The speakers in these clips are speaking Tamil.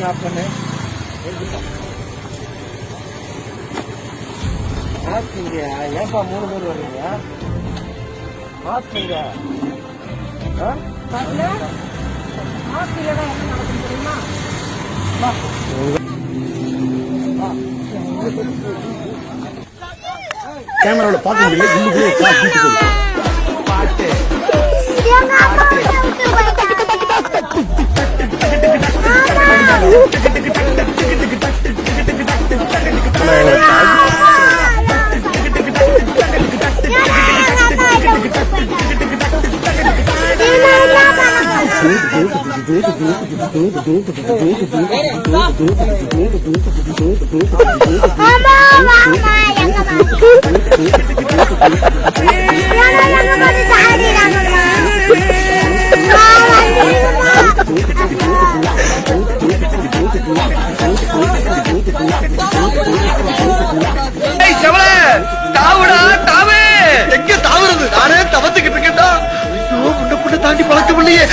ஆஃப் பண்ணு. மாஸ்க் இல்லையா? ஏன்பா 3 பேர் வர்றீங்க? மாஸ்க் இல்ல. மாஸ்க் இல்லைன்னா என்ன நடக்கும் தெரியுமா? கேமராவில் பார்க்க முடியல. இன்னும் பாட்டு தாண்டி பழக்கம் இல்லையே.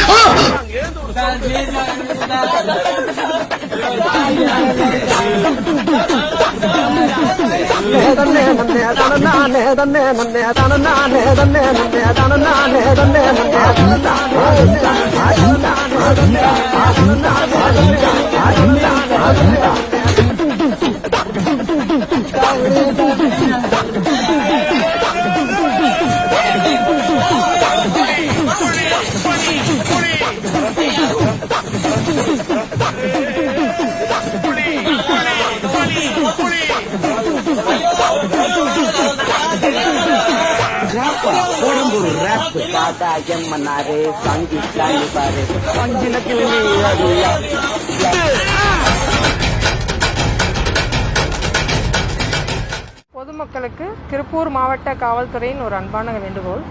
பொதுமக்களுக்கு திருப்பூர் மாவட்ட காவல்துறையின் ஒரு அன்பான வேண்டுகோள்.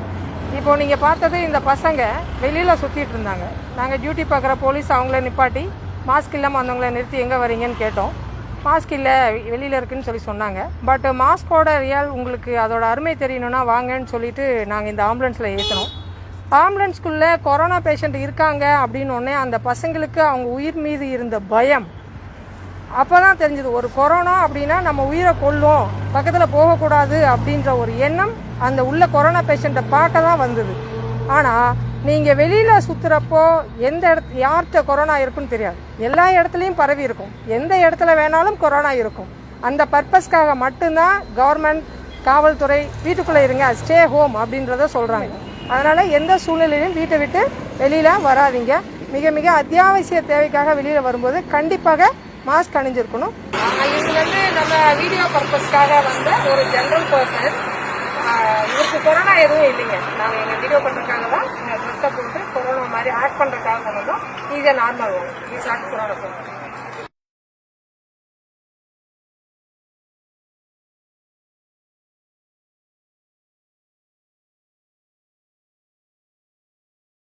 இப்போ நீங்க பார்த்தது இந்த பசங்க வெளியில சுத்திட்டு இருந்தாங்க. நாங்க டியூட்டி பார்க்குற போலீஸ் அவங்கள நிப்பாட்டி மாஸ்க் இல்லாம வந்தவங்களை நிறுத்தி எங்க வரீங்கன்னு கேட்டோம். மாஸ்க் இல்லை வெளியில் இருக்குன்னு சொல்லி சொன்னாங்க. பட் மாஸ்கோட ரியல் உங்களுக்கு அதோட அருமை தெரியணும்னா வாங்கன்னு சொல்லிட்டு நாங்கள் இந்த ஆம்புலன்ஸில் ஏற்றினோம். ஆம்புலன்ஸ்குள்ளே கொரோனா பேஷண்ட் இருக்காங்க அப்படின்னு ஒன்னே அந்த பசங்களுக்கு அவங்க உயிர் மீது இருந்த பயம் அப்போ தான் தெரிஞ்சது. ஒரு கொரோனா அப்படின்னா நம்ம உயிரை கொல்லும், பக்கத்தில் போகக்கூடாது அப்படின்ற ஒரு எண்ணம் அந்த உள்ள கொரோனா பேஷண்ட்டை பார்க்க தான் வந்தது. ஆனால் நீங்கள் வெளியில் சுற்றுறப்போ எந்த யார்கிட்ட கொரோனா இருக்குன்னு தெரியாது. எல்லா இடத்துலையும் பரவி இருக்கும், எந்த இடத்துல வேணாலும் கொரோனா இருக்கும். அந்த பர்பஸ்க்காக மட்டும்தான் கவர்மெண்ட் காவல்துறை வீட்டுக்குள்ளே இருங்க, ஸ்டே ஹோம் அப்படின்றத சொல்கிறாங்க. அதனால் எந்த சூழ்நிலையிலும் வீட்டை விட்டு வெளியில் வராதிங்க. மிக மிக அத்தியாவசிய தேவைக்காக வெளியில் வரும்போது கண்டிப்பாக மாஸ்க் அணிஞ்சிருக்கணும். இவங்க நம்ம வீடியோ பர்பஸ்க்காக வந்த ஒரு ஜெனரல் பர்சன். இவருக்கு கொரோனா எதுவும் இல்லைங்க. நாங்கள் எங்கள் வீடியோ பண்ணுறதுக்காக தான் ட்ரெஸ்ஸை போட்டு கொரோனா மாதிரி ஆக்ட் பண்ணுறதுக்காக கொண்டு வந்தோம். Is normal one, is not corona.